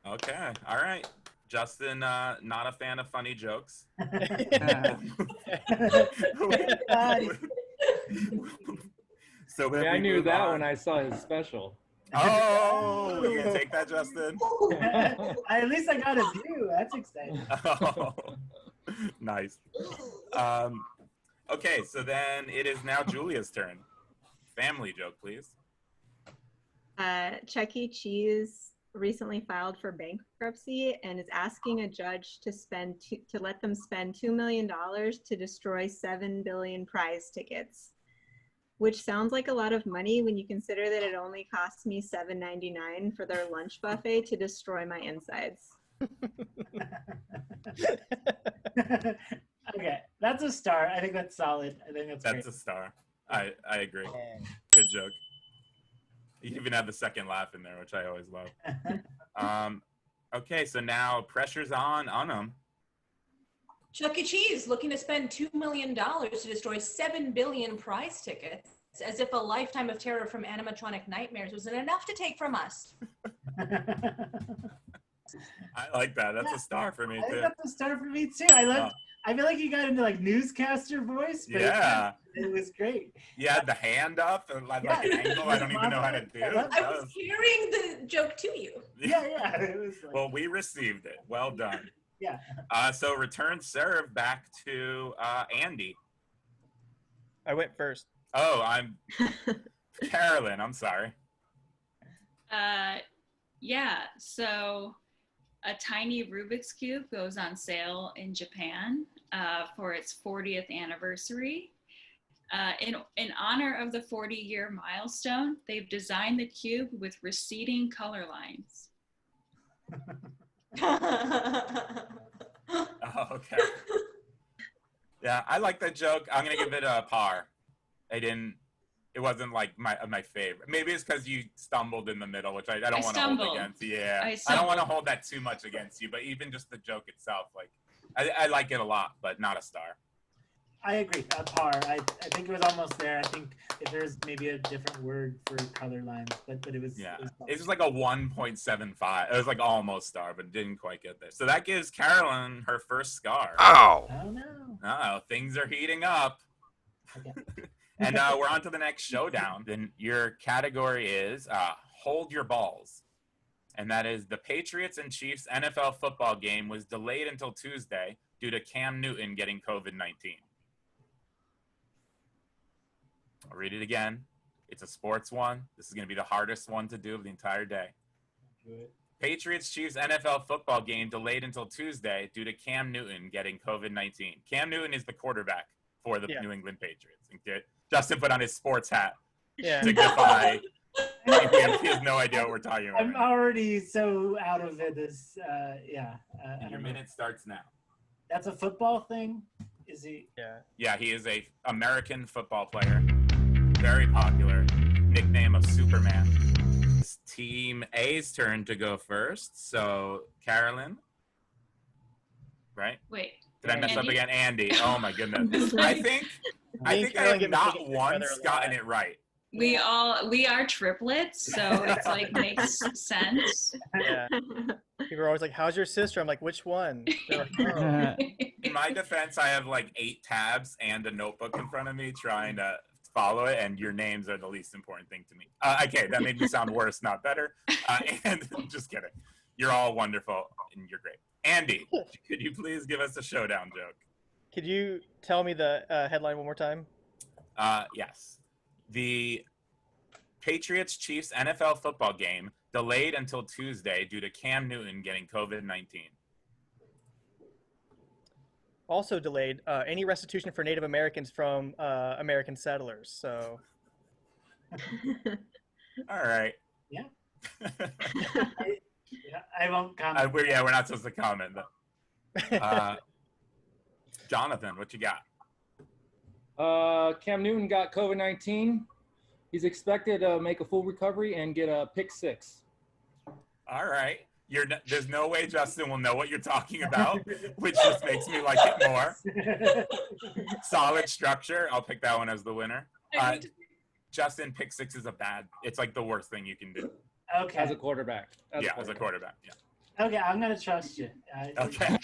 Okay. All right. Justin, not a fan of funny jokes. So Yeah, I knew that when I saw his special. Oh, you gonna take that, Justin? At least I got a view. That's exciting. Oh, nice. Okay, so then it is now Julia's turn. Family joke, please. Chuck E. Cheese recently filed for bankruptcy and is asking a judge to let them spend $2 million to destroy 7 billion prize tickets, which sounds like a lot of money when you consider that it only cost me $7.99 for their lunch buffet to destroy my insides. Okay, that's a star. I think that's solid. I think that's That's great. a star. I agree. Good joke. You even had the second laugh in there, which I always love. Okay, so now pressure's on Anam. Chuck E. Cheese looking to spend $2 million to destroy 7 billion prize tickets, as if a lifetime of terror from animatronic nightmares wasn't enough to take from us. I like that. That's a star for me I think too. that's a star for me too. I feel like you got into like newscaster voice, but Yeah. it was great. You had the hand up and like an angle I don't even know how to do. I was hearing the joke to you. Yeah. It was like, Well, we received it. Well done. yeah. So return serve back to Andy. I went first. Oh, I'm Carolyn. I'm sorry. Yeah, so a tiny Rubik's Cube goes on sale in Japan for its 40th anniversary. In honor of the 40-year milestone, they've designed the cube with receding color lines. Oh, okay. Yeah, I like that joke. I'm gonna give it a par. It wasn't like my favorite. Maybe it's because you stumbled in the middle, which I don't want to hold against you. Yeah, I don't want to hold that too much against you. But even just the joke itself, like I like it a lot, but not a star. I agree. A par. I think it was almost there. I think if there's maybe a different word for color lines, but it was. Yeah, it was like a 1.75. It was like almost star, but didn't quite get there. So that gives Carolyn her first scar. Oh. Oh no. Oh, things are heating up. Okay. And we're on to the next showdown. Then your category is hold your balls. And that is the Patriots and Chiefs NFL football game was delayed until Tuesday due to Cam Newton getting COVID-19. I'll read it again. It's a sports one. This is going to be the hardest one to do of the entire day. Patriots Chiefs NFL football game delayed until Tuesday due to Cam Newton getting COVID-19. Cam Newton is the quarterback for the New England Patriots. Justin put on his sports hat to signify he has no idea what we're talking about. I'm already so out of it. And your minute starts now. That's a football thing? Is he? Yeah, he is a American football player. Very popular. Nickname of Superman. It's Team A's turn to go first. So, Carolyn. Right? Wait. Did I mess up Andy? again? Andy. Oh my goodness. I think I have not once gotten it right. We are triplets, so it's like makes sense. Yeah. People are always like, "How's your sister?" I'm like, "Which one?" They're like, "Oh." In my defense, I have like 8 tabs and a notebook in front of me trying to follow it, and your names are the least important thing to me. Okay, that made me sound worse, not better. And just kidding. You're all wonderful, and you're great. Andy, could you please give us a showdown joke? Could you tell me the headline one more time? Yes. The Patriots Chiefs NFL football game delayed until Tuesday due to Cam Newton getting COVID-19. Also delayed any restitution for Native Americans from American settlers. So. All right. Yeah. Yeah, I won't comment. We're not supposed to comment. Jonathan, what you got? Cam Newton got COVID-19. He's expected to make a full recovery and get a pick 6. All right. There's no way Justin will know what you're talking about, which just makes me like it more. Solid structure. I'll pick that one as the winner. Justin, pick 6 is it's like the worst thing you can do. Okay. As a quarterback. As a quarterback. Yeah. Okay, I'm gonna trust you. Okay.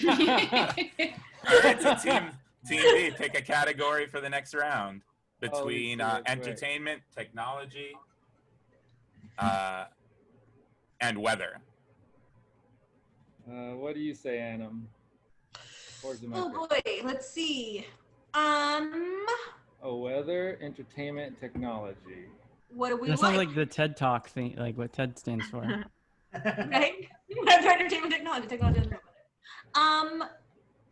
All right, so Team B, pick a category for the next round between entertainment, technology, and weather. What do you say, Anam? Oh boy, let's see. Weather, entertainment, technology. What do we That sounds like the TED Talk thing, like what TED stands for. Right? Weather, entertainment, technology. Technology doesn't know weather.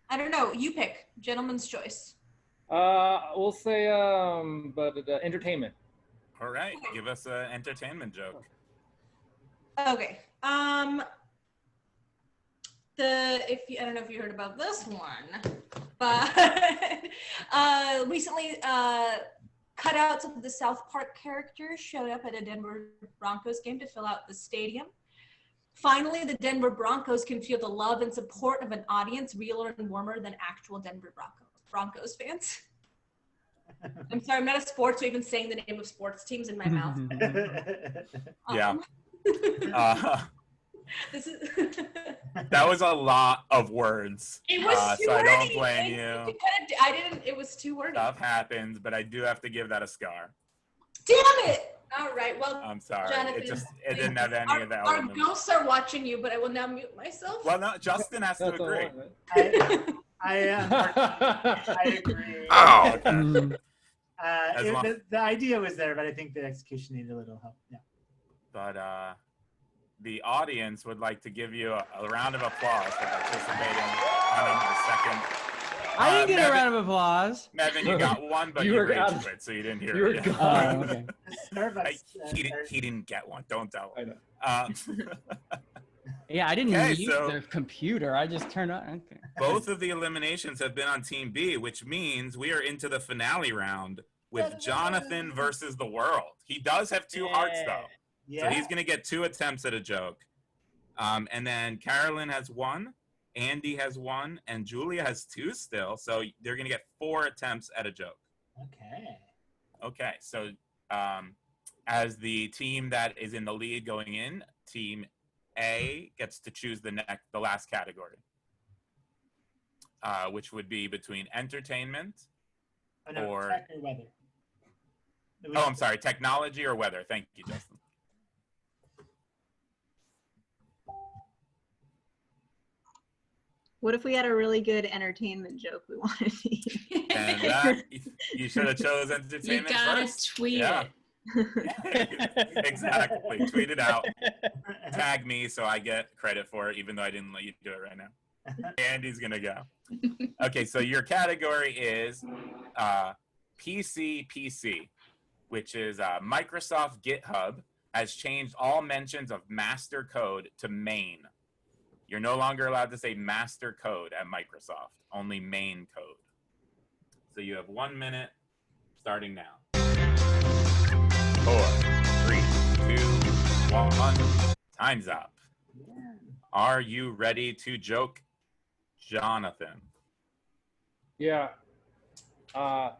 I don't know. You pick. Gentleman's choice. We'll say entertainment. All right, give us an entertainment joke. Okay. I don't know if you heard about this one, but recently cutouts of the South Park characters showed up at a Denver Broncos game to fill out the stadium. Finally, the Denver Broncos can feel the love and support of an audience realer and warmer than actual Denver Broncos fans. I'm sorry, I'm not a sports, so even saying the name of sports teams in my mouth. Yeah. This is That was a lot of words. It was too so wordy. I don't blame you. It was too wordy. Stuff happens, but I do have to give that a scar. Damn it! All right, well, I'm sorry. Jonathan, It didn't have any of that. Our ghosts are watching you, but I will now mute myself. Well, no, Justin has to agree. I agree. Oh, okay. The idea was there, but I think the execution needed a little help. Yeah. But the audience would like to give you a round of applause for participating on the second. I didn't get a round of applause. Mevin, you got one, but you raged to it, so you didn't hear it. Oh, okay. He didn't get one. Don't tell him. I know. Yeah, I didn't use so the computer. I just turned on. Okay. Both of the eliminations have been on Team B, which means we are into the finale round with Jonathan versus the world. He does have 2 hearts, though. Yeah. So he's going to get 2 attempts at a joke. And then Carolyn has 1, Andy has 1, and Julia has 2 still. So they're going to get 4 attempts at a joke. Okay. So as the team that is in the lead going in, Team A gets to choose the last category, which would be between entertainment or tech or weather. Oh, I'm sorry, technology or weather. Thank you, Justin. What if we had a really good entertainment joke we wanted to use? And that, you should have chose entertainment You gotta first. tweet Yeah. it. Exactly. Tweet it out. Tag me so I get credit for it, even though I didn't let you do it right now. Andy's gonna go. Okay, so your category is PC, which is Microsoft GitHub has changed all mentions of master code to main. You're no longer allowed to say master code at Microsoft, only main code. So you have 1 minute starting now. 4, 3, 2, 1. Time's up. Are you ready to joke, Jonathan? Yeah. I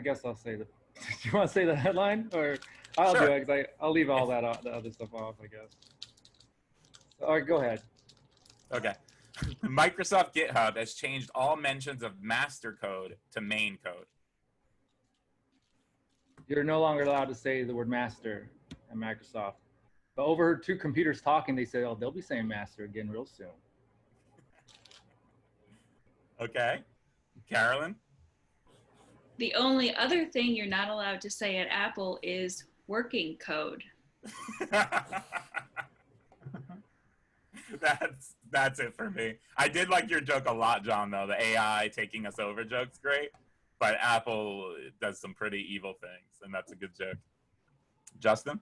guess I'll say the. Do you want to say the headline, or I'll do it because I'll leave all that the other stuff off, I guess. All right, go ahead. Okay. Microsoft GitHub has changed all mentions of master code to main code. You're no longer allowed to say the word master at Microsoft. But overheard 2 computers talking, they said, oh, they'll be saying master again real soon. Okay. Carolyn? The only other thing you're not allowed to say at Apple is working code. That's it for me. I did like your joke a lot, John, though. The AI taking us over joke's great, but Apple does some pretty evil things, and that's a good joke. Justin?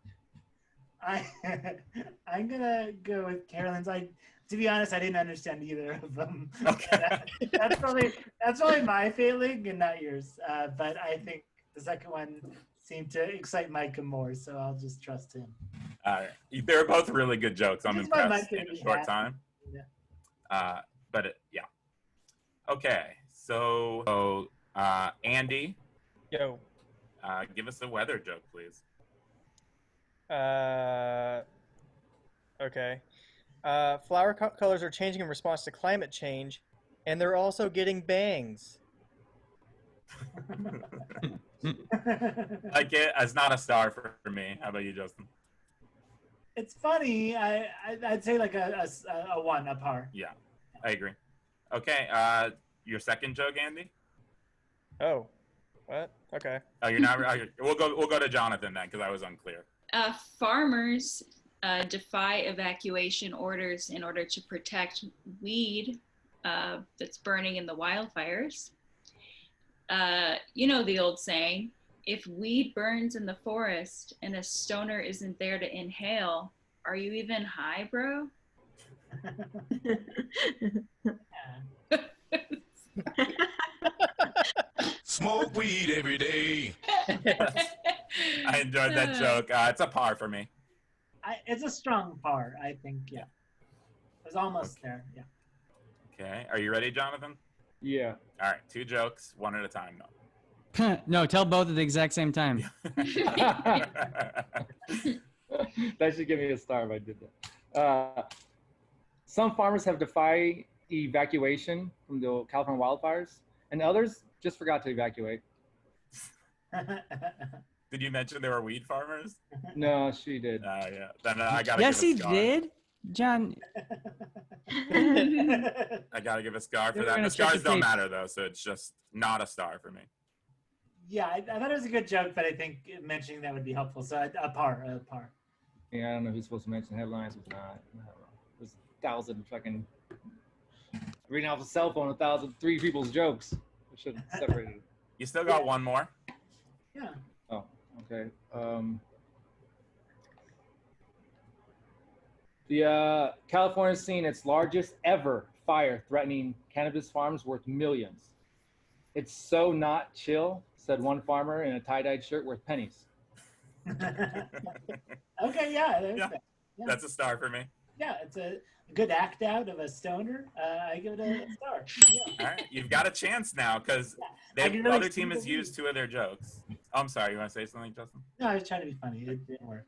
I'm gonna go with Carolyn's. To be honest, I didn't understand either of them. Okay. That's probably my failing and not yours. But I think the second one seemed to excite Micah more, so I'll just trust him. They're both really good jokes. I'm Just want impressed Micah in to a be short happy. time. Yeah. Yeah. Okay. So Andy, Yo. give us a weather joke, please. Okay. Flower colors are changing in response to climate change, and they're also getting bangs. Like it, it's not a star for me. How about you, Justin? It's funny. I'd say like a one, a par. Yeah, I agree. Okay, your second joke, Andy. Oh, what? Okay. Oh, you're not. We'll go to Jonathan then, because I was unclear. Farmers defy evacuation orders in order to protect weed that's burning in the wildfires. You know the old saying, if weed burns in the forest and a stoner isn't there to inhale, are you even high, bro? Smoke weed every day. I enjoyed that joke. It's a par for me. It's a strong par, I think. Yeah, it was almost there. Yeah. Okay, are you ready, Jonathan? Yeah. All right, 2 jokes, one at a time, though. No, tell both at the exact same time. That should give me a star if I did that. Some farmers have defied evacuation from the California wildfires, and others just forgot to evacuate. Did you mention there were weed farmers? No, she did. Yeah. Then I gotta. Yes, give he a scar. did. John. I gotta give a scar for We're that. gonna The check scars the don't tape. matter though, so it's just not a star for me. Yeah, I thought it was a good joke, but I think mentioning that would be helpful. So a par. Yeah, I don't know who's supposed to mention headlines, who's not. I don't know. There's 1,000 fucking reading off a cell phone, 1,003 people's jokes. I should have separated it. You still got one more. Yeah. Oh, okay. The California seen its largest ever fire threatening cannabis farms worth millions. It's so not chill, said one farmer in a tie-dyed shirt worth pennies. Okay, yeah, Yeah. That's a star for me. Yeah, it's a good act out of a stoner. I give it a star. Yeah. All right, you've got a chance now because I the can really other see team the has used 2 of their jokes. Oh, I'm sorry, you want to say something, Justin? No, I was trying to be funny. It didn't work.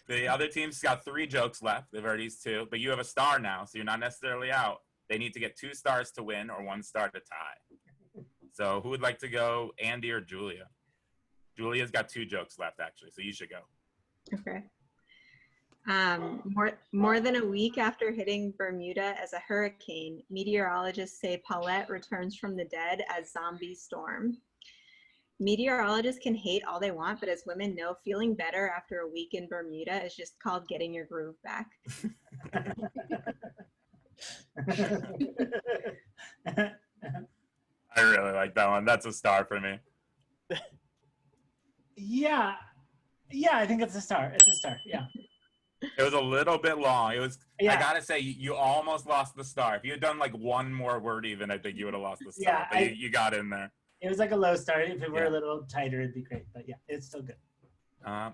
The other team's got 3 jokes left. They've already used 2, but you have a star now, so you're not necessarily out. They need to get 2 stars to win or 1 star to tie. So who would like to go, Andy or Julia? Julia's got 2 jokes left, actually, so you should go. Okay. More than a week after hitting Bermuda as a hurricane, meteorologists say Paulette returns from the dead as zombie storm. Meteorologists can hate all they want, but as women know, feeling better after a week in Bermuda is just called getting your groove back. I really like that one. That's a star for me. Yeah, I think it's a star. It's a star. Yeah. It was a little bit long. It was. Yeah. I gotta say, you almost lost the star. If you had done like 1 more word, even, I think you would have lost the star. Yeah, But you got in there. It was like a low star. If it were Yeah. a little tighter, it'd be great. But yeah, it's still good.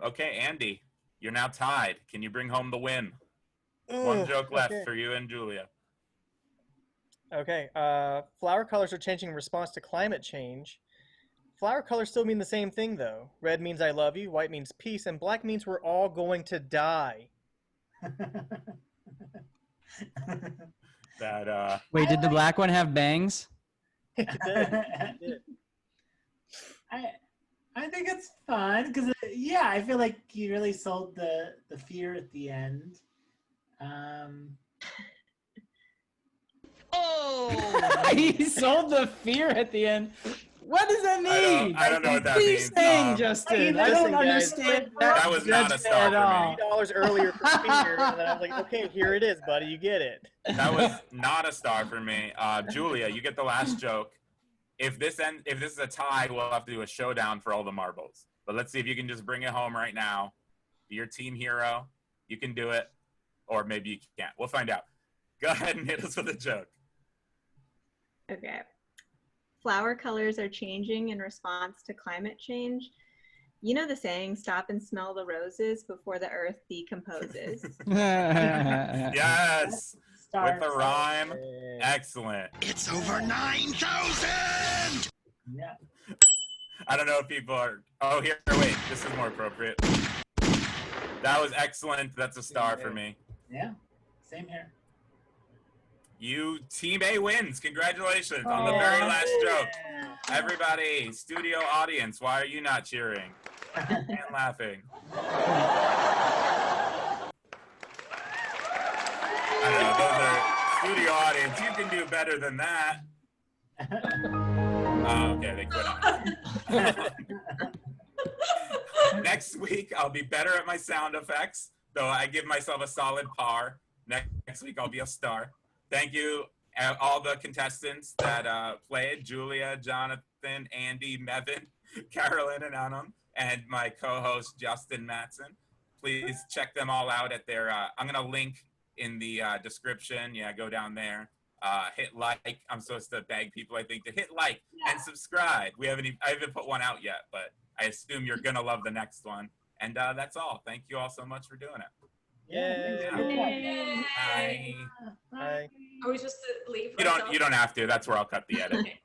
Okay, Andy, you're now tied. Can you bring home the win? 1 joke left okay. for you and Julia. Okay. Flower colors are changing in response to climate change. Flower colors still mean the same thing, though. Red means I love you, white means peace, and black means we're all going to die. That Wait, did the black one have bangs? It did. I think it's fun because yeah, I feel like you really sold the fear at the end. Oh, he sold the fear at the end. What does that mean? I don't know what that What are you means. saying, Justin? I don't Listen, guys, understand that was not a star at all. for me. $3 earlier for fear, and then I was like, okay, here it is, buddy. You get it. That was not a star for me. Julia, you get the last joke. If this is a tie, we'll have to do a showdown for all the marbles. But let's see if you can just bring it home right now. Be your team hero. You can do it, or maybe you can't. We'll find out. Go ahead and hit us with a joke. Okay. Flower colors are changing in response to climate change. You know the saying, stop and smell the roses before the earth decomposes. Yes. Stars. With a rhyme. Excellent. It's over 9,000! Yeah. I don't know if people are. Oh, here. Wait. This is more appropriate. That was excellent. That's a star for me. Yeah. Same here. You Team A wins. Congratulations on the very last joke. Everybody, studio audience, why are you not cheering and laughing? I don't know. Those are studio audience. You can do better than that. Oh, okay, they quit on it. Next week, I'll be better at my sound effects, though I give myself a solid par. Next week, I'll be a star. Thank you, all the contestants that played, Julia, Jonathan, Andy, Mevin, Carolyn, and Anam, and my co-host, Justin Matson. Please check them all out at their, I'm going to link in the description. Yeah, go down there. Hit like. I'm supposed to beg people, I think, to hit like and subscribe. I haven't put one out yet, but I assume you're going to love the next one. And that's all. Thank you all so much for doing it. Yay. Bye. Bye. Are we supposed to leave? You don't have to. That's where I'll cut the edit. Okay.